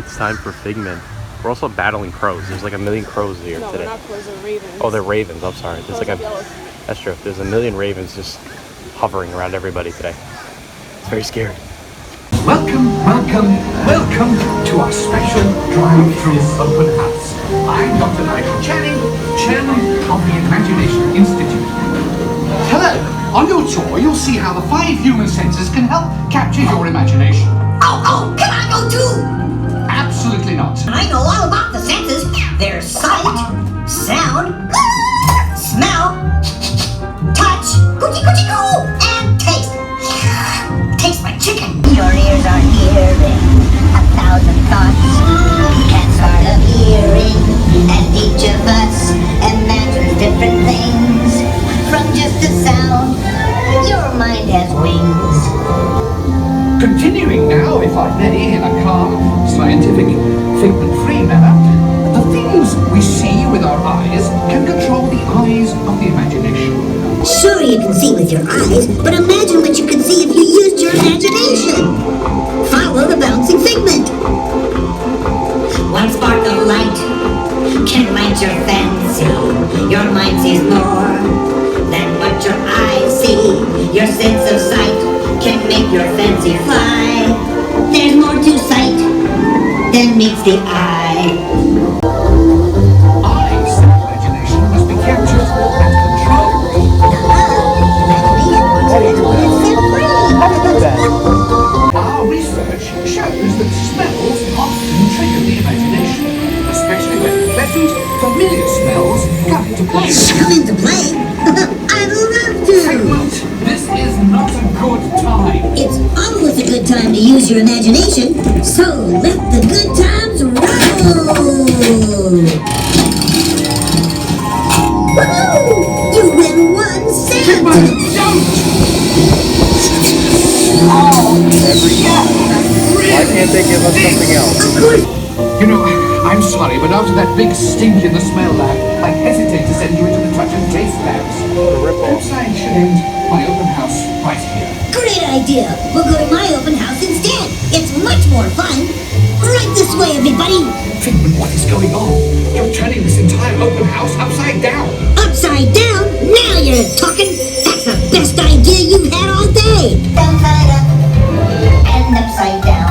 It's time for Figment. We're also battling crows. There's like a million crows here today. No, they're not crows, they're ravens. Oh, they're ravens. I'm sorry. There's like a. That's true. There's a million ravens just hovering around everybody today. It's very scary. Welcome, welcome, welcome to our special drive-through open house. I'm Dr. Nigel Channing, Chairman of the Imagination Institute. Hello. On your tour, you'll see how the 5 human senses can help capture your imagination. Oh, can I go too? Absolutely not. I know all about the senses. There's sight, sound, smell, touch, coochie-coochie-coo, and taste. Taste like chicken. Your ears are hearing 1,000 thoughts. Can't start appearing, and each of us imagines different things. From just a sound, your mind has wings. Continuing now, if I may, in a calm, scientific, figment-free manner, the things we see with our eyes can control the eyes of the imagination. Sure, you can see with your eyes, but imagine what you could see if you used your imagination. Follow the bouncing figment. One spark of light can light your fancy. Your mind sees more than what your eyes see. Your sense of sight can make your fancy fly. There's more to sight than meets the eye. Eyes' imagination must be captured and controlled. Our research shows that smells often trigger the imagination, especially when pleasant, familiar smells come into play. Come into play? I'd love to! Figment, this is not a good time. It's always a good time to use your imagination, so let the good times roll! Woohoo! You win 1 cent! Figment, don't! Why can't they give us something else? Of course! You know, I'm sorry, but after that big stink in the smell lab, I hesitate to send you into the touch and taste labs. Perhaps I should end my open house right here. Great idea! We'll go to my open house instead! It's much more fun! Right this way, everybody! Figment, what is going on? You're turning this entire open house upside down. Upside down? Now you're talking! That's the best idea you've had all day! Downside up and upside down.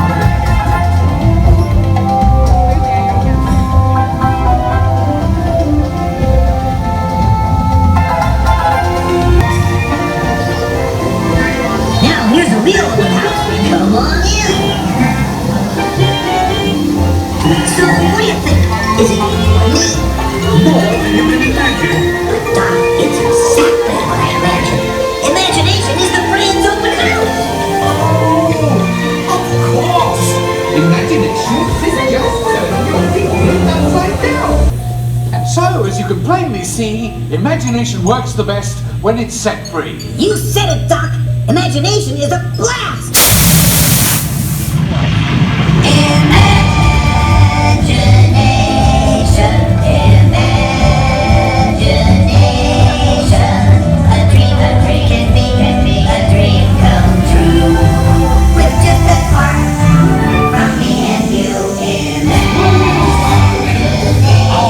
Now here's a real open house. Come on in. So what do you think? Is it funny? More than you can imagine. Doc, it's exactly what I imagined. Imagination is the brain's open house. Oh, of course. Imagination is just turning your thinking upside down. And so, as you can plainly see, imagination works the best when it's set free. You said it, Doc. Imagination is a blast.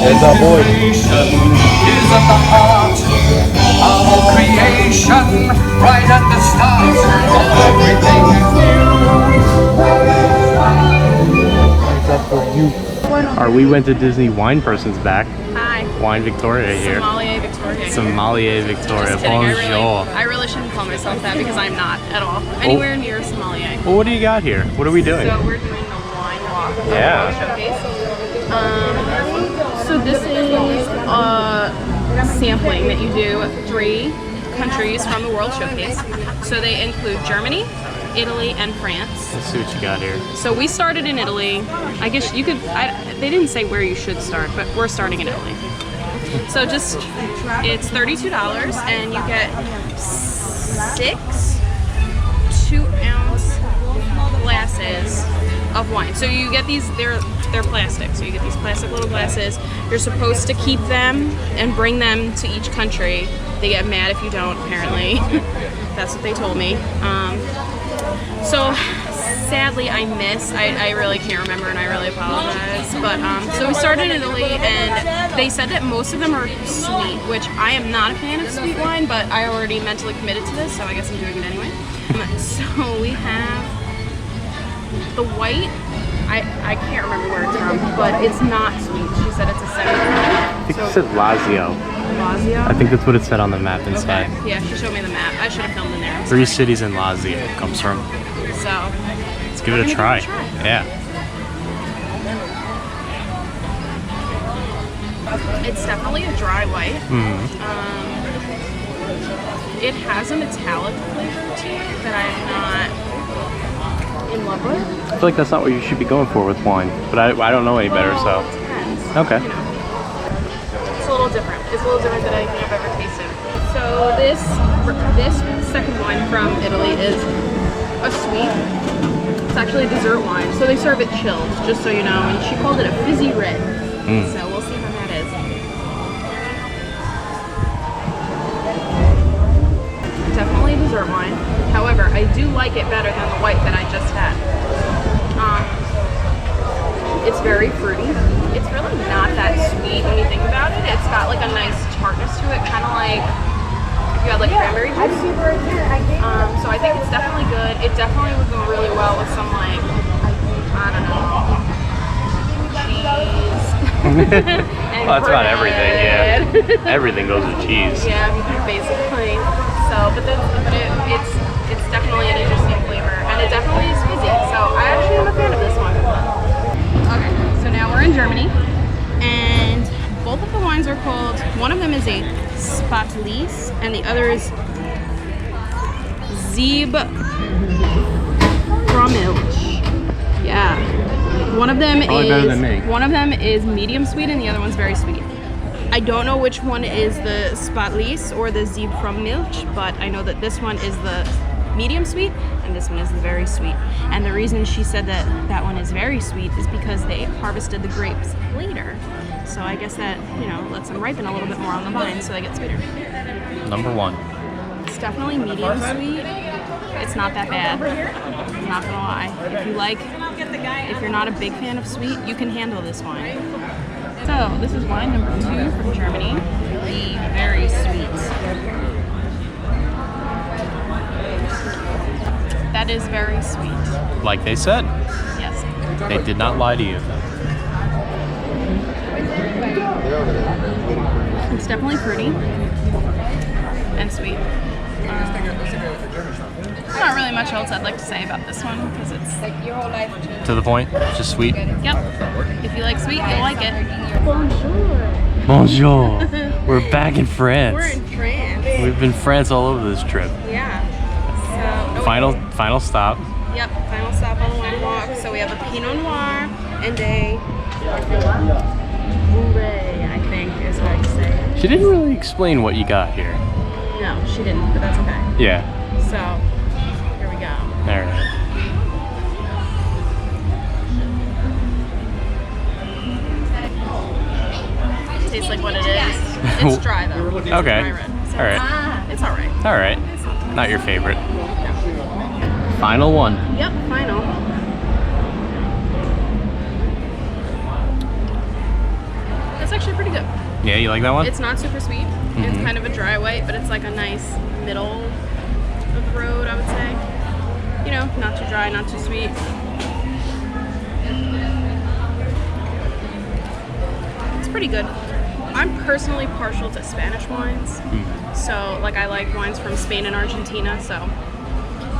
It's our boy. Is at the heart of all creation, right at the start of everything is new. Alright, we went to Disney. Wine person's back. Hi. Wine Victoria here. Sommelier Victoria. Sommelier Victoria. Just kidding. Bonjour. I really shouldn't call myself that because I'm not at all anywhere near a sommelier. Well, what do you got here? What are we doing? So we're doing the wine walk. Yeah. Showcase. So this is sampling that you do 3 countries from the World Showcase. So they include Germany, Italy, and France. Let's see what you got here. So we started in Italy. I guess you could, they didn't say where you should start, but we're starting in Italy. So just, it's $32 and you get 6 2-ounce glasses of wine. So you get these, they're plastic. So you get these plastic little glasses. You're supposed to keep them and bring them to each country. They get mad if you don't, apparently. That's what they told me. So sadly I missed. I really can't remember, and I really apologize. But so we started in Italy, and they said that most of them are sweet, which I am not a fan of sweet wine, but I already mentally committed to this, so I guess I'm doing it anyway. So we have the white. I can't remember where it's from, but it's not sweet. She said it's a 7. I think it said Lazio. Lazio? I think that's what it said on the map inside. Okay. Yeah, she showed me the map. I should have filmed in there. I'm 3 sorry. cities in Lazio it comes from. So Let's give it a try. Yeah. it's definitely a dry white. It has a metallic flavor to it that I'm not in love with. I feel like that's not what you should be going for with wine, but I don't know any better, so. It depends. Okay. You know. It's a little different. It's a little different than anything I've ever tasted. So this second wine from Italy is a sweet. It's actually a dessert wine. So they serve it chilled, just so you know. And she called it a fizzy red. So we'll see how that is. Definitely a dessert wine. However, I do like it better than the white that I just had. It's very fruity. It's really not that sweet when you think about it. It's got like a nice tartness to it, kind of like if you had like cranberry juice. So I think it's definitely good. It definitely would go really well with some like, I don't know, cheese. And Well, that's about everything, yeah. bread. Everything goes with cheese. Yeah, basically. So, but it's definitely an interesting flavor, and it definitely is fizzy. So I actually am a fan of this one. Okay, so now we're in Germany, and both of the wines are called. One of them is a Spätlese, and the other is Ziebfraumilch. Yeah. One of them Probably better than me. One of them is medium sweet, and the other one's very sweet. I don't know which one is the Spätlese or the Ziebfraumilch, but I know that this one is the medium sweet and this one is the very sweet. And the reason she said that that one is very sweet is because they harvested the grapes later. So I guess that, you know, lets them ripen a little bit more on the vine so they get sweeter. Number 1. It's definitely medium sweet. It's not that bad. I'm not gonna lie. If you're not a big fan of sweet, you can handle this wine. So this is wine number 2 from Germany, the very sweet. That is very sweet. Like they said, Yes. they did not lie to you. It's definitely fruity and sweet. Not really much else I'd like to say about this one because it's To the point, just sweet. Yep. If you like sweet, you'll like it. Bonjour. We're back in France. We're in France. We've been France all over this trip. Yeah. So Final stop. Yep, final stop on the wine walk. So we have a Pinot Noir and a Bourbon, I think is what I say. She didn't really explain what you got here. No, she didn't, but that's okay. Yeah. So, here we go. All right. Tastes like what it is. It's dry though. It's Okay. dry red, so All right. It's alright. All right. Not your favorite. Final one. Yep, final. That's actually pretty good. Yeah, you like that one? It's not super sweet. It's kind of a dry white, but it's like a nice middle of the road, I would say. You know, not too dry, not too sweet. It's pretty good. I'm personally partial to Spanish wines. So, like, I like wines from Spain and Argentina, so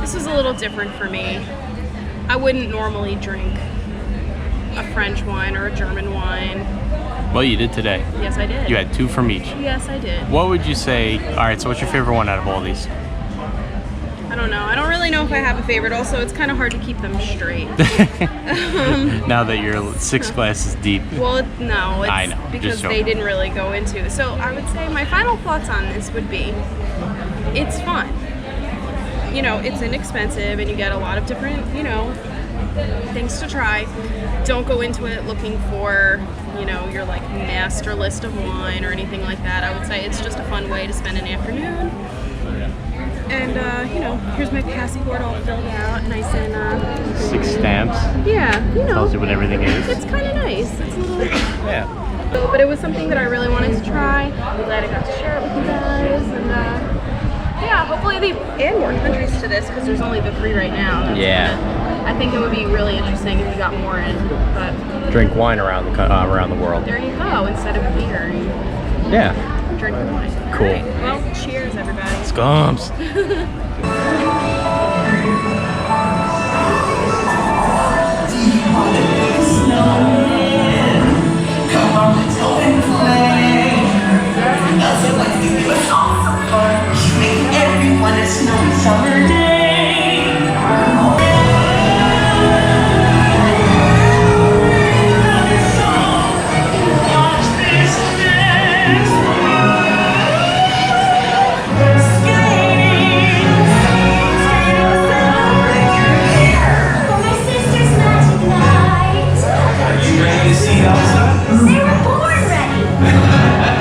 this is a little different for me. I wouldn't normally drink a French wine or a German wine. Well, you did today. Yes, I did. You had 2 from each. Yes, I did. What would you say? All right, so what's your favorite one out of all these? I don't know. I don't really know if I have a favorite. Also, it's kind of hard to keep them straight. Now that you're 6 glasses deep. Well, no, it's I know, just because joking. they didn't really go into it. So I would say my final thoughts on this would be, it's fun. You know, it's inexpensive and you get a lot of different, you know, things to try. Don't go into it looking for, you know, your like master list of wine or anything like that. I would say it's just a fun way to spend an afternoon. And here's my passport all filled out, nice and 6 stamps. yeah, Tells you what everything is. it's kind of nice. It's a little. Yeah. But it was something that I really wanted to try. I'm glad I got to share it with you guys, and yeah, hopefully they add more countries to this because there's only the 3 right now. I think it would be really interesting if you got more in. But Drink wine around the world. there you go. Instead of beer, you Yeah. drink wine. Cool. All right, well, cheers, everybody. Scums. Everyone a snowy summer day. They were born ready.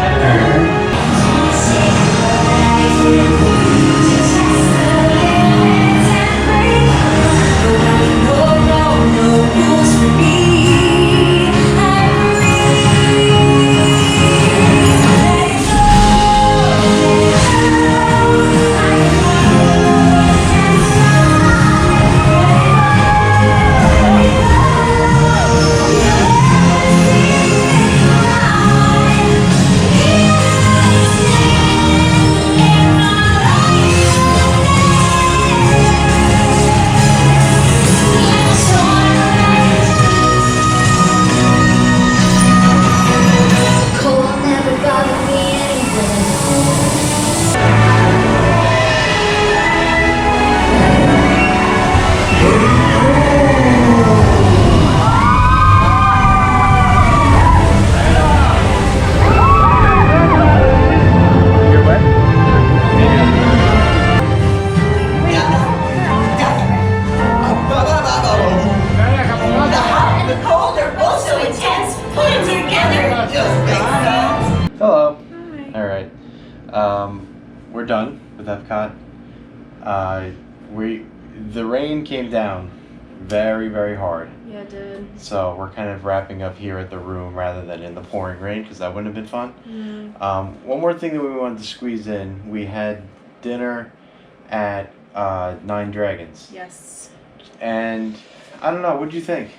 We're done with Epcot. The rain came down very, very hard. Yeah, it did. So we're kind of wrapping up here at the room rather than in the pouring rain because that wouldn't have been fun. One more thing that we wanted to squeeze in. We had dinner at Nine Dragons. Yes. And I don't know, what'd you think?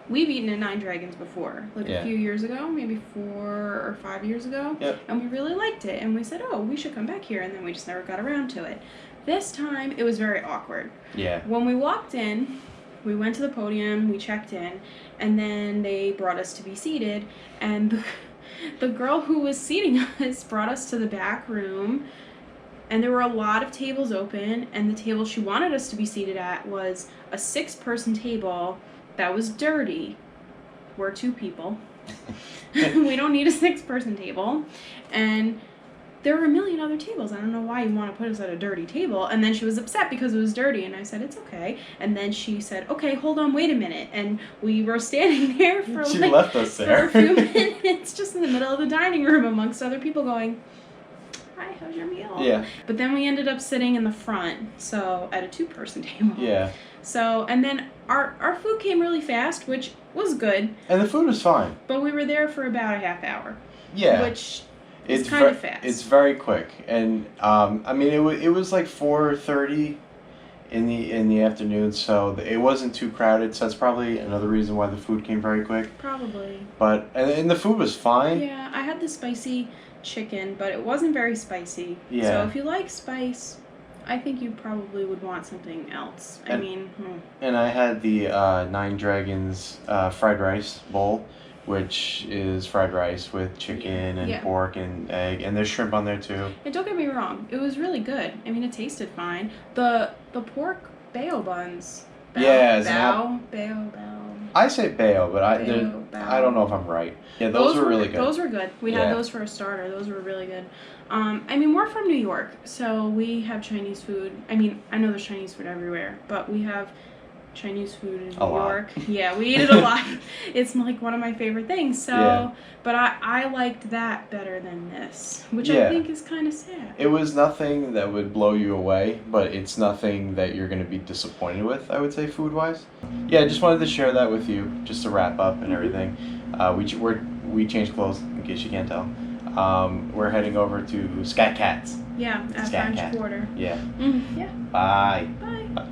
We've eaten at Nine Dragons before, like Yeah. a few years ago, maybe 4 or 5 years ago. Yep. And we really liked it. And we said, oh, we should come back here. And then we just never got around to it. This time, it was very awkward. Yeah. When we walked in, we went to the podium, we checked in, and then they brought us to be seated. And the girl who was seating us brought us to the back room. And there were a lot of tables open. And the table she wanted us to be seated at was a 6-person table that was dirty. We're 2 people. We don't need a 6-person table. And there were a million other tables. I don't know why you want to put us at a dirty table. And then she was upset because it was dirty. And I said, it's okay. And then she said, okay, hold on, wait a minute. And we were standing there for She like left us there. for a few minutes, just in the middle of the dining room amongst other people going, hi, how's your meal? Yeah. But then we ended up sitting in the front, so at a 2-person table. Yeah. So, and then our food came really fast, which was good. And the food was fine. But we were there for about a half hour. Yeah. Which is kind of fast. It's very quick. And I mean it was like 4:30 in the afternoon, so it wasn't too crowded, so that's probably another reason why the food came very quick. Probably. But and the food was fine. Yeah, I had the spicy chicken, but it wasn't very spicy. Yeah. So if you like spice, I think you probably would want something else. And I had the Nine Dragons fried rice bowl, which is fried rice with chicken and pork and egg, and there's shrimp on there too. And don't get me wrong, it was really good. I mean, it tasted fine. The pork bao buns. Bao. I say bao, but I don't know if I'm right. Yeah, those were really good. Those were good. We had those for a starter. Those were really good. I mean, we're from New York, so we have Chinese food. I mean, I know there's Chinese food everywhere, but we have Chinese food in New A lot. York. Yeah, we eat it a lot. It's like one of my favorite things. So, Yeah. but I liked that better than this, which Yeah. I think is kind of sad. It was nothing that would blow you away, but it's nothing that you're going to be disappointed with, I would say, food-wise. Yeah, I just wanted to share that with you, just to wrap up and everything. We changed clothes, in case you can't tell. We're heading over to Scat Cats. Yeah, at Scat French Cat. Quarter. Yeah. Yeah. Bye. Bye. Bye.